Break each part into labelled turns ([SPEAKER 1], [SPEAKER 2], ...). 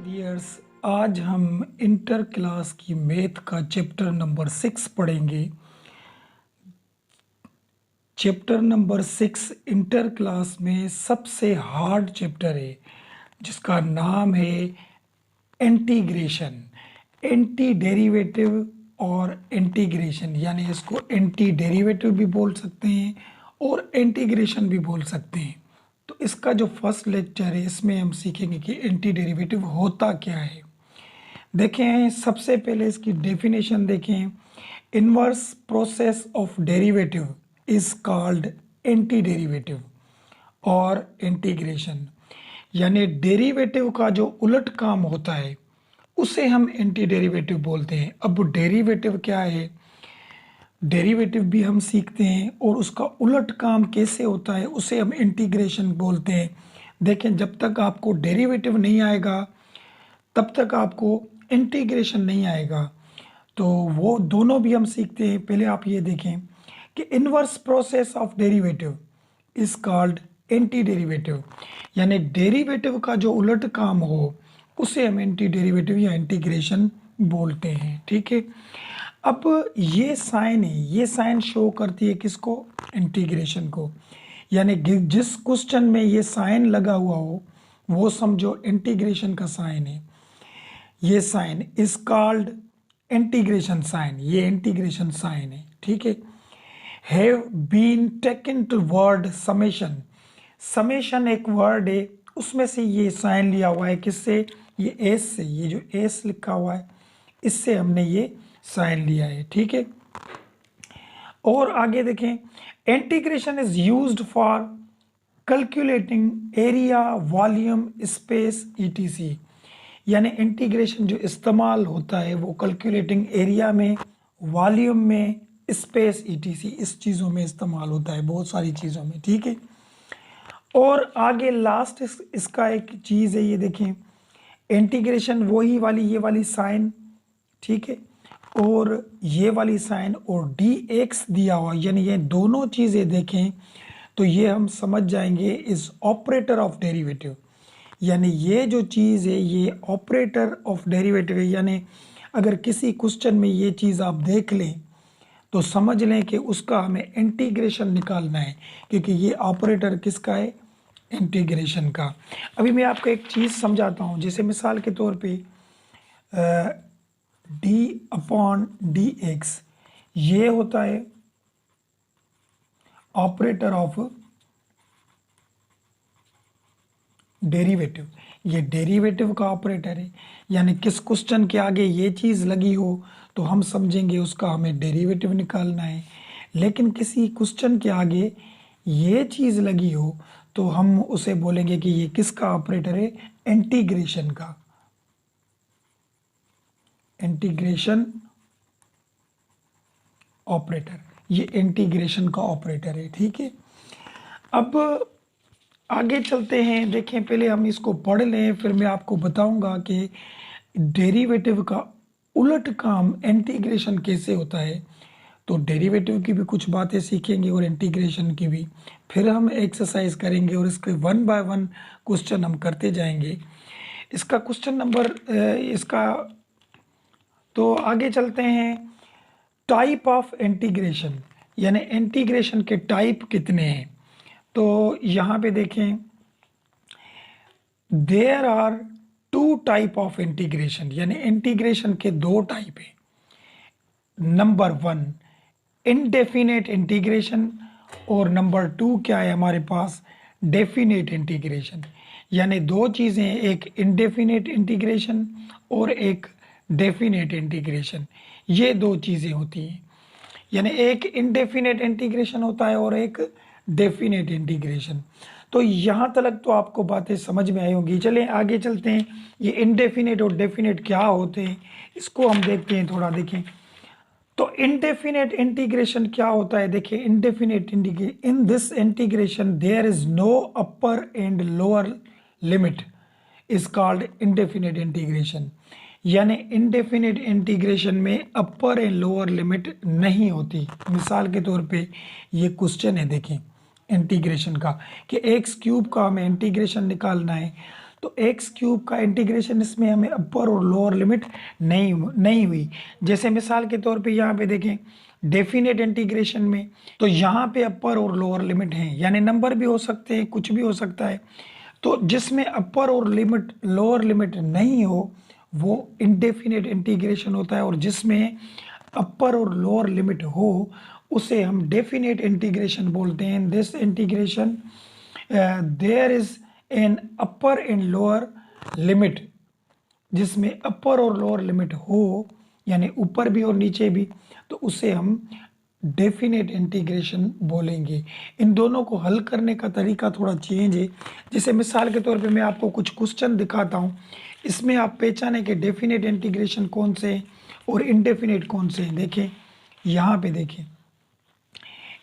[SPEAKER 1] Dears, आज हम inter class की मैथ का चैप्टर नंबर 6 पढ़ेंगे। चैप्टर नंबर 6 इंटर क्लास में सबसे हार्ड चैप्टर है, जिसका नाम है इंटीग्रेशन। एंटी डेरिवेटिव और इंटीग्रेशन, यानी इसको एंटी डेरिवेटिव भी बोल सकते हैं और इंटीग्रेशन भी बोल सकते हैं। तो इसका जो फर्स्ट लेक्चर है, इसमें हम सीखेंगे कि एंटी डेरिवेटिव होता क्या है। देखें, सबसे पहले इसकी डेफिनेशन देखें। Inverse process of derivative is called anti derivative और इंटीग्रेशन, यानी डेरिवेटिव का जो उलट काम होता है उसे हम एंटी डेरिवेटिव बोलते हैं। अब डेरिवेटिव क्या है, डेरिवेटिव भी हम सीखते हैं और उसका उलट काम कैसे होता है उसे हम इंटीग्रेशन बोलते हैं। देखें, जब तक आपको डेरिवेटिव नहीं आएगा तब तक आपको इंटीग्रेशन नहीं आएगा। तो वो दोनों भी हम सीखते हैं। पहले आप ये देखें कि inverse process of derivative is called anti derivative, यानी डेरिवेटिव का जो उलट काम हो उसे हम एंटी डेरिवेटिव या इंटीग्रेशन बोलते हैं। ठीक है, अब ये साइन है, ये साइन शो करती है किसको, इंटीग्रेशन को। यानी जिस क्वेश्चन में ये साइन लगा हुआ हो वो समझो इंटीग्रेशन का साइन है। ये sign is called integration sign, ये इंटीग्रेशन साइन है। ठीक है, have been taken to word summation. Summation एक वर्ड है, उसमें से ये साइन लिया हुआ है। किससे, ये एस से, ये जो एस लिखा हुआ है इससे हमने ये साइन लिया है। ठीक है, और आगे देखें, integration is used for calculating area, volume, space, etc. यानी इंटीग्रेशन जो इस्तेमाल होता है वो कैलकुलेटिंग एरिया में, वॉल्यूम में, स्पेस, ईटीसी, इस चीज़ों में इस्तेमाल होता है, बहुत सारी चीज़ों में। ठीक है, और आगे लास्ट इसका एक चीज़ है, ये देखें, इंटीग्रेशन वही वाली, ये वाली साइन, ठीक है, और ये वाली साइन और डी एक्स दिया हुआ, यानी ये दोनों चीज़ें देखें तो ये हम समझ जाएंगे इज ऑपरेटर ऑफ डेरिवेटिव। यानी ये जो चीज़ है ये ऑपरेटर ऑफ डेरिवेटिव है। यानी अगर किसी क्वेश्चन में ये चीज़ आप देख लें तो समझ लें कि उसका हमें इंटीग्रेशन निकालना है, क्योंकि ये ऑपरेटर किसका है, इंटीग्रेशन का। अभी मैं आपको एक चीज़ समझाता हूँ। जैसे मिसाल के तौर पे डी अपॉन डी एक्स, ये होता है ऑपरेटर ऑफ डेरिवेटिव, ये डेरिवेटिव का ऑपरेटर है। यानी किस क्वेश्चन के आगे ये चीज़ लगी हो तो हम समझेंगे उसका हमें डेरिवेटिव निकालना है। लेकिन किसी क्वेश्चन के आगे ये चीज़ लगी हो तो हम उसे बोलेंगे कि ये किसका ऑपरेटर है, इंटीग्रेशन का, इंटीग्रेशन ऑपरेटर, ये इंटीग्रेशन का ऑपरेटर है। ठीक है, अब आगे चलते हैं। देखें, पहले हम इसको पढ़ लें, फिर मैं आपको बताऊंगा कि डेरिवेटिव का उलट काम इंटीग्रेशन कैसे होता है। तो डेरिवेटिव की भी कुछ बातें सीखेंगे और इंटीग्रेशन की भी, फिर हम एक्सरसाइज करेंगे और इसके 1 बाय 1 क्वेश्चन हम करते जाएंगे। इसका क्वेश्चन नंबर इसका, तो आगे चलते हैं। टाइप ऑफ इंटीग्रेशन, यानी इंटीग्रेशन के टाइप कितने हैं। तो यहाँ पे देखें, there are 2 type of integration, यानी इंटीग्रेशन के 2 टाइप हैं। नंबर 1 इनडेफिनेट इंटीग्रेशन और नंबर 2 क्या है हमारे पास, डेफिनेट इंटीग्रेशन। यानी दो चीज़ें, एक इनडेफिनेट इंटीग्रेशन और एक डेफिनेट इंटीग्रेशन, ये दो चीज़ें होती हैं। यानी एक इनडेफिनेट इंटीग्रेशन होता है और एक डेफिनेट इंटीग्रेशन। तो यहाँ तक तो आपको बातें समझ में आई होंगी। चलें आगे चलते हैं, ये इनडेफिनेट और डेफिनेट क्या होते हैं इसको हम देखते हैं थोड़ा। देखें, तो इनडेफिनेट इंटीग्रेशन क्या होता है। देखिए, indefinite integration, in this integration there is no upper and lower limit, is called indefinite integration. यानी इनडेफिनेट इंटीग्रेशन में अपर एंड लोअर लिमिट नहीं होती। मिसाल के तौर पे ये क्वेश्चन है, देखें इंटीग्रेशन का, कि एक्स क्यूब का हमें इंटीग्रेशन निकालना है। तो एक्स क्यूब का इंटीग्रेशन इसमें हमें अपर और लोअर लिमिट नहीं हुई। जैसे मिसाल के तौर पे यहाँ पे देखें डेफिनेट इंटीग्रेशन में, तो यहाँ पे अपर और लोअर लिमिट हैं, यानी नंबर भी हो सकते हैं, कुछ भी हो सकता है। तो जिसमें अपर और लिमिट लोअर लिमिट नहीं हो वो इंडेफिनेट इंटीग्रेशन होता है, और जिसमें अपर और लोअर लिमिट हो उसे हम डेफिनेट इंटीग्रेशन बोलते हैं। This integration there is an upper and lower limit, जिसमें अपर और लोअर लिमिट हो यानी ऊपर भी और नीचे भी, तो उसे हम डेफिनेट इंटीग्रेशन बोलेंगे। इन दोनों को हल करने का तरीका थोड़ा चेंज है। जैसे मिसाल के तौर पे मैं आपको कुछ क्वेश्चन दिखाता हूँ, इसमें आप पहचाने कि डेफिनेट इंटीग्रेशन कौन से हैं और इनडेफिनेट कौन से हैं। देखें यहाँ पे, देखें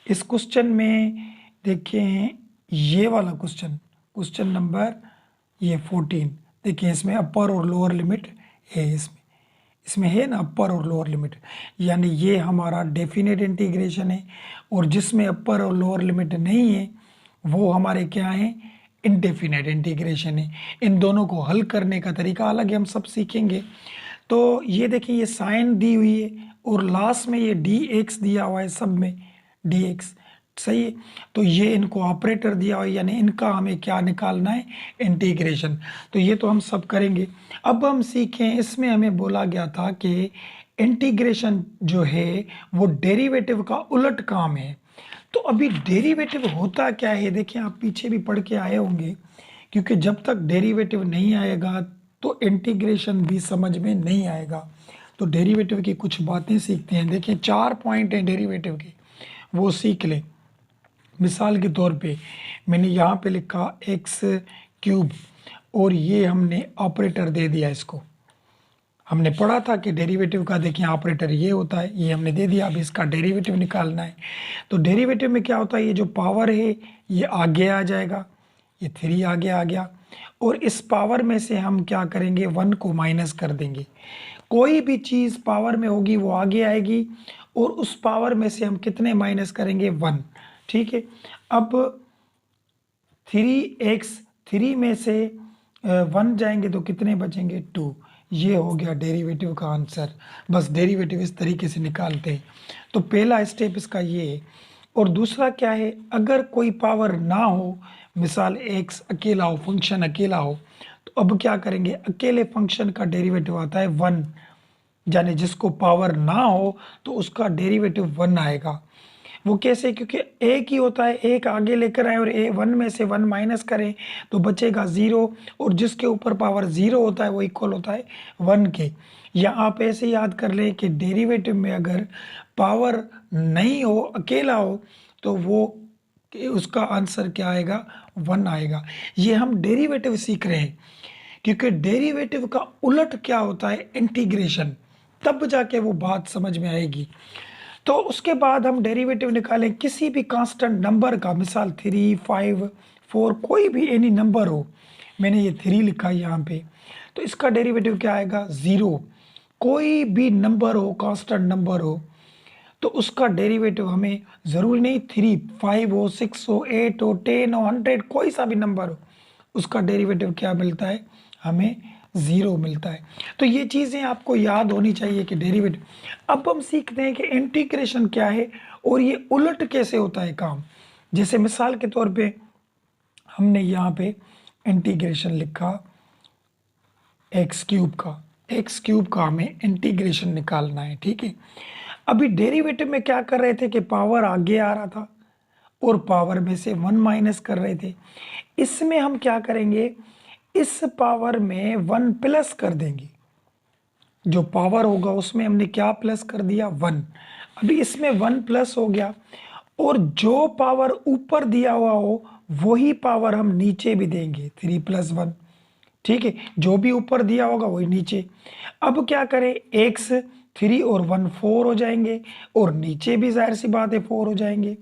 [SPEAKER 1] इस क्वेश्चन में, देखें ये वाला क्वेश्चन, क्वेश्चन नंबर ये 14, देखिए इसमें अपर और लोअर लिमिट है, इसमें है ना अपर और लोअर लिमिट, यानी ये हमारा डेफिनेट इंटीग्रेशन है। और जिसमें अपर और लोअर लिमिट नहीं है वो हमारे क्या है, इनडेफिनेट इंटीग्रेशन है। इन दोनों को हल करने का तरीका अलग है, हम सब सीखेंगे। तो ये देखिए ये साइन दी हुई है और लास्ट में ये डी एक्स दिया हुआ है, सब में डी एक्स, सही है। तो ये इनको ऑपरेटर दिया हुआ है, यानी इनका हमें क्या निकालना है, इंटीग्रेशन। तो ये तो हम सब करेंगे। अब हम सीखें, इसमें हमें बोला गया था कि इंटीग्रेशन जो है वो डेरिवेटिव का उलट काम है। तो अभी डेरिवेटिव होता क्या है, देखिए आप पीछे भी पढ़ के आए होंगे, क्योंकि जब तक डेरिवेटिव नहीं आएगा तो इंटीग्रेशन भी समझ में नहीं आएगा। तो डेरिवेटिव की कुछ बातें सीखते हैं। देखिए 4 पॉइंट हैं डेरिवेटिव के, वो सीख लें। मिसाल के तौर पे मैंने यहाँ पे लिखा एक्स क्यूब और ये हमने ऑपरेटर दे दिया इसको। हमने पढ़ा था कि डेरिवेटिव का देखिए ऑपरेटर ये होता है, ये हमने दे दिया। अब इसका डेरिवेटिव निकालना है। तो डेरिवेटिव में क्या होता है, ये जो पावर है ये आगे आ जाएगा, ये 3 आगे आ गया, और इस पावर में से हम क्या करेंगे, 1 को माइनस कर देंगे। कोई भी चीज़ पावर में होगी वो आगे आएगी, और उस पावर में से हम कितने माइनस करेंगे, 1। ठीक है। अब 3x, 3 में से 1 जाएंगे तो कितने बचेंगे, 2। ये हो गया डेरिवेटिव का आंसर। बस डेरिवेटिव इस तरीके से निकालते हैं। तो पहला स्टेप इसका ये है। और दूसरा क्या है, अगर कोई पावर ना हो, मिसाल x अकेला हो, फंक्शन अकेला हो, तो अब क्या करेंगे, अकेले फंक्शन का डेरिवेटिव आता है 1, यानी जिसको पावर ना हो तो उसका डेरिवेटिव 1 आएगा। वो कैसे, क्योंकि एक ही होता है, एक आगे लेकर आए और 1 में से 1 माइनस करें तो बचेगा 0, और जिसके ऊपर पावर 0 होता है वो इक्वल होता है 1 के। या आप ऐसे याद कर लें कि डेरिवेटिव में अगर पावर नहीं हो, अकेला हो, तो वो उसका आंसर क्या आएगा, 1 आएगा। ये हम डेरिवेटिव सीख रहे हैं, क्योंकि डेरिवेटिव का उलट क्या होता है, इंटीग्रेशन, तब जाके वो बात समझ में आएगी। तो उसके बाद हम डेरिवेटिव निकालें किसी भी कांस्टेंट नंबर का, मिसाल 3, 5, 4, कोई भी एनी नंबर हो। मैंने ये 3 लिखा है यहाँ पे, तो इसका डेरिवेटिव क्या आएगा, 0। कोई भी नंबर हो, कांस्टेंट नंबर हो, तो उसका डेरिवेटिव हमें ज़रूरी नहीं 3, 5 हो, 6 हो, 8 हो, 10 हो, 100, कोई सा भी नंबर हो, उसका डेरिवेटिव क्या मिलता है, हमें 0 मिलता है। तो ये चीज़ें आपको याद होनी चाहिए कि डेरिवेटिव। अब हम सीखते हैं कि इंटीग्रेशन क्या है और ये उलट कैसे होता है काम। जैसे मिसाल के तौर पे हमने यहाँ पे इंटीग्रेशन लिखा एक्स क्यूब का हमें इंटीग्रेशन निकालना है, ठीक है। अभी डेरिवेटिव में क्या कर रहे थे कि पावर आगे आ रहा था और पावर में से 1 माइनस कर रहे थे। इसमें हम क्या करेंगे, इस पावर में 1 प्लस कर देंगे। जो पावर होगा उसमें हमने क्या प्लस कर दिया, 1। अभी इसमें 1 प्लस हो गया, और जो पावर ऊपर दिया हुआ हो वही पावर हम नीचे भी देंगे, 3 + 1, ठीक है। जो भी ऊपर दिया होगा वही नीचे। अब क्या करें, x 3 और 1 4 हो जाएंगे, और नीचे भी जाहिर सी बात है 4 हो जाएंगे,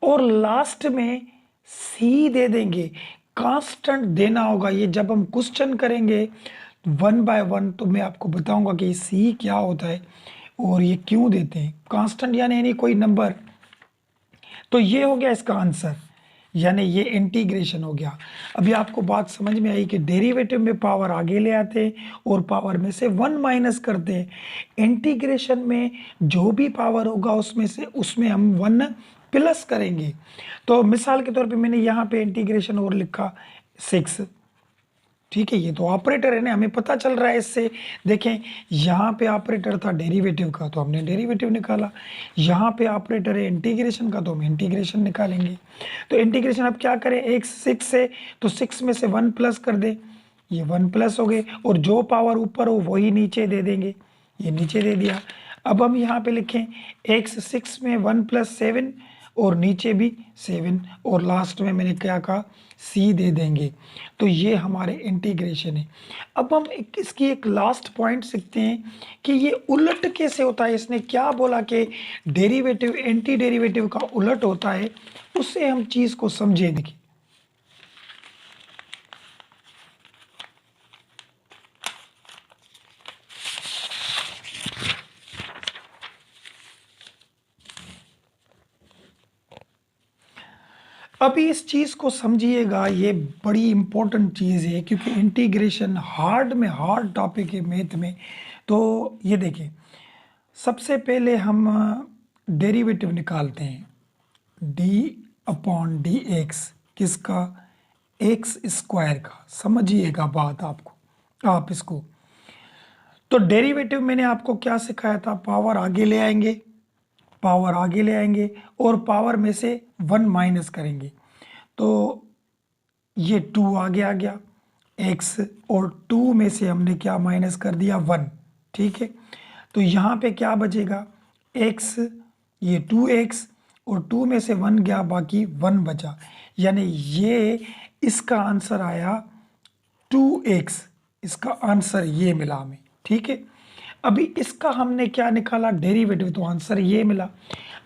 [SPEAKER 1] और लास्ट में c दे देंगे। कांस्टेंट देना होगा, ये जब हम क्वेश्चन करेंगे 1 बाय 1 तो मैं आपको बताऊंगा कि c क्या होता है और ये क्यों देते हैं, कांस्टेंट यानी कोई नंबर। तो ये हो गया इसका आंसर, यानी ये इंटीग्रेशन हो गया। अभी आपको बात समझ में आई कि डेरिवेटिव में पावर आगे ले आते हैं और पावर में से 1 माइनस करते हैं। इंटीग्रेशन में जो भी पावर होगा उसमें हम 1 प्लस करेंगे। तो मिसाल के तौर पे मैंने यहाँ पे इंटीग्रेशन और लिखा 6, ठीक है, ये तो ऑपरेटर है ना, हमें पता चल रहा है इससे। देखें यहाँ पे ऑपरेटर था डेरिवेटिव का तो हमने डेरिवेटिव निकाला, यहाँ पे ऑपरेटर है इंटीग्रेशन का तो हम इंटीग्रेशन निकालेंगे। तो इंटीग्रेशन अब क्या करें, एक 6 से, तो 6 में से 1 प्लस कर दे, ये 1 प्लस हो गए, और जो पावर ऊपर हो वही नीचे दे देंगे, ये नीचे दे दिया। अब हम यहाँ पे लिखें x 6 में 1 प्लस 7 और नीचे भी 7, और लास्ट में मैंने क्या कहा c दे देंगे। तो ये हमारे इंटीग्रेशन है। अब हम इसकी एक लास्ट पॉइंट सीखते हैं कि ये उलट कैसे होता है। इसने क्या बोला कि डेरिवेटिव एंटी डेरिवेटिव का उलट होता है, उससे हम चीज़ को समझें। देखिए अभी इस चीज़ को समझिएगा, ये बड़ी इंपॉर्टेंट चीज़ है क्योंकि इंटीग्रेशन हार्ड टॉपिक है मैथ में। तो ये देखिए, सबसे पहले हम डेरिवेटिव निकालते हैं, d/dx किसका, एक्स स्क्वायर का। समझिएगा बात आप इसको। तो डेरिवेटिव मैंने आपको क्या सिखाया था, पावर आगे ले आएंगे, और पावर में से 1 माइनस करेंगे। तो ये 2 आगे आ गया x, और 2 में से हमने क्या माइनस कर दिया 1, ठीक है। तो यहाँ पे क्या बचेगा x, ये 2x, और 2 में से 1 गया, बाकी 1 बचा, यानी ये इसका आंसर आया 2x। इसका आंसर ये मिला हमें, ठीक है। अभी इसका हमने क्या निकाला, डेरिवेटिव, तो आंसर ये मिला।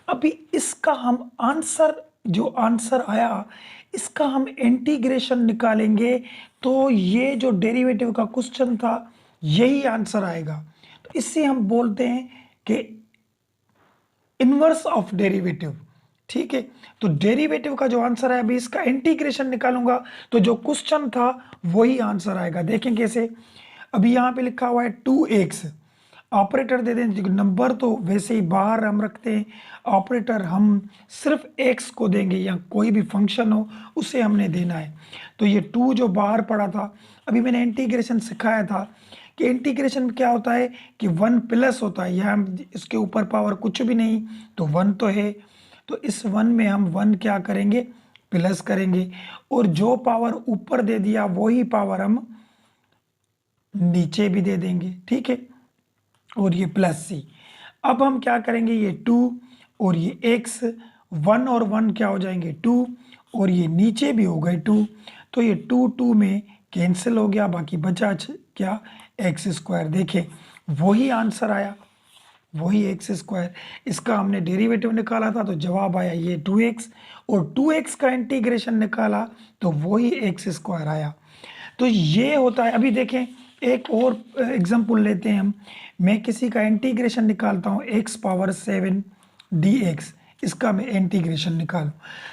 [SPEAKER 1] अभी इसका हम आंसर, जो आंसर आया इसका हम इंटीग्रेशन निकालेंगे, तो ये जो डेरिवेटिव का क्वेश्चन था यही आंसर आएगा। तो इससे हम बोलते हैं कि इनवर्स ऑफ डेरिवेटिव, ठीक है। तो डेरिवेटिव का जो आंसर है, अभी इसका इंटीग्रेशन निकालूंगा तो जो क्वेश्चन था वही आंसर आएगा। देखें कैसे, अभी यहाँ पे लिखा हुआ है 2x, ऑपरेटर दे दें, नंबर तो वैसे ही बाहर हम रखते हैं, ऑपरेटर हम सिर्फ x को देंगे या कोई भी फंक्शन हो उसे हमने देना है। तो ये 2 जो बाहर पड़ा था, अभी मैंने इंटीग्रेशन सिखाया था कि इंटीग्रेशन में क्या होता है कि 1 प्लस होता है, यहाँ इसके ऊपर पावर कुछ भी नहीं तो 1 तो है, तो इस 1 में हम 1 क्या करेंगे, प्लस करेंगे, और जो पावर ऊपर दे दिया वही पावर हम नीचे भी दे देंगे, ठीक है। और ये प्लस सी, अब हम क्या करेंगे, ये 2 और ये x, 1 और 1 क्या हो जाएंगे 2, और ये नीचे भी हो गए 2, तो ये 2 में कैंसिल हो गया, बाकी बचा क्या, एक्स स्क्वायर। देखें वही आंसर आया, वही एक्स स्क्वायर। इसका हमने डेरिवेटिव निकाला था तो जवाब आया ये 2x, और 2x का इंटीग्रेशन निकाला तो वही एक्स स्क्वायर आया। तो ये होता है। अभी देखें एक और एग्जांपल लेते हैं हम, मैं किसी का इंटीग्रेशन निकालता हूँ x⁻7 dx, इसका मैं इंटीग्रेशन निकालूं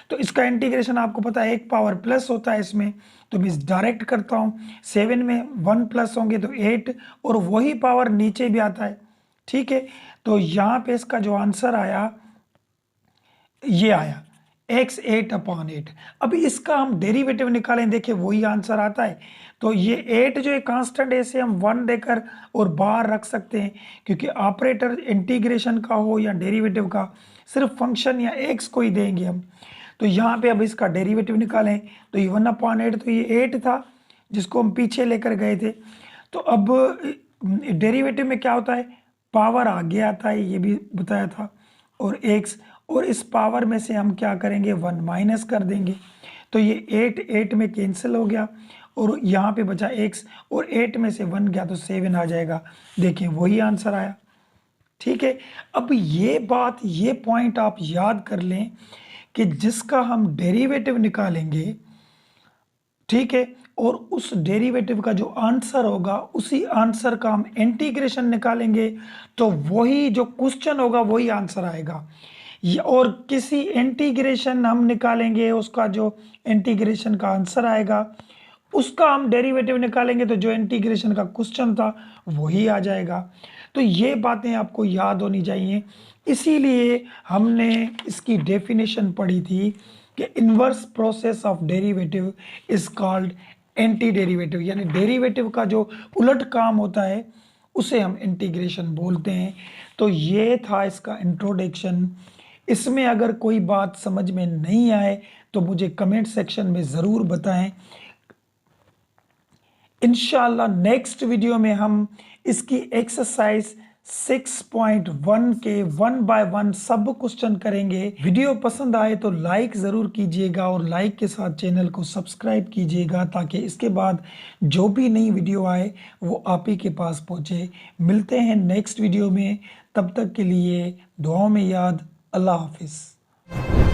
[SPEAKER 1] तो इसका इंटीग्रेशन आपको पता है एक पावर प्लस होता है इसमें, तो मैं डायरेक्ट करता हूँ, 7 में 1 प्लस होंगे तो 8, और वही पावर नीचे भी आता है, ठीक है। तो यहाँ पे इसका जो आंसर आया ये आया x8/8। अभी इसका हम डेरिवेटिव निकालें, देखिए वही आंसर आता है। तो ये 8 जो है कांस्टेंट, ऐसे हम 1 देकर और बाहर रख सकते हैं, क्योंकि ऑपरेटर इंटीग्रेशन का हो या डेरिवेटिव का सिर्फ फंक्शन या x को ही देंगे हम। तो यहाँ पे अब इसका डेरिवेटिव निकालें तो ये 1/8, तो ये 8 था जिसको हम पीछे लेकर गए थे। तो अब डेरिवेटिव में क्या होता है, पावर आगे आता है, ये भी बताया था, और x, और इस पावर में से हम क्या करेंगे 1 माइनस कर देंगे, तो ये 8 में कैंसिल हो गया, और यहाँ पे बचा x, और 8 में से 1 गया तो 7 आ जाएगा। देखिए वही आंसर आया, ठीक है। अब ये बात, ये पॉइंट आप याद कर लें कि जिसका हम डेरिवेटिव निकालेंगे, ठीक है, और उस डेरिवेटिव का जो आंसर होगा उसी आंसर का हम इंटीग्रेशन निकालेंगे, तो वही जो क्वेश्चन होगा वही आंसर आएगा। और किसी इंटीग्रेशन हम निकालेंगे, उसका जो इंटीग्रेशन का आंसर आएगा उसका हम डेरिवेटिव निकालेंगे, तो जो इंटीग्रेशन का क्वेश्चन था वही आ जाएगा। तो ये बातें आपको याद होनी चाहिए। इसीलिए हमने इसकी डेफिनेशन पढ़ी थी कि inverse process of derivative is called anti derivative, यानी डेरिवेटिव का जो उलट काम होता है उसे हम इंटीग्रेशन बोलते हैं। तो ये था इसका इंट्रोडक्शन। इसमें अगर कोई बात समझ में नहीं आए तो मुझे कमेंट सेक्शन में ज़रूर बताएं। इंशाल्लाह नेक्स्ट वीडियो में हम इसकी एक्सरसाइज 6.1 के 1 बाय 1 सब क्वेश्चन करेंगे। वीडियो पसंद आए तो लाइक ज़रूर कीजिएगा और लाइक के साथ चैनल को सब्सक्राइब कीजिएगा, ताकि इसके बाद जो भी नई वीडियो आए वो आप ही के पास पहुँचे। मिलते हैं नेक्स्ट वीडियो में, तब तक के लिए दुआओं में याद। अल्लाह हाफिज़।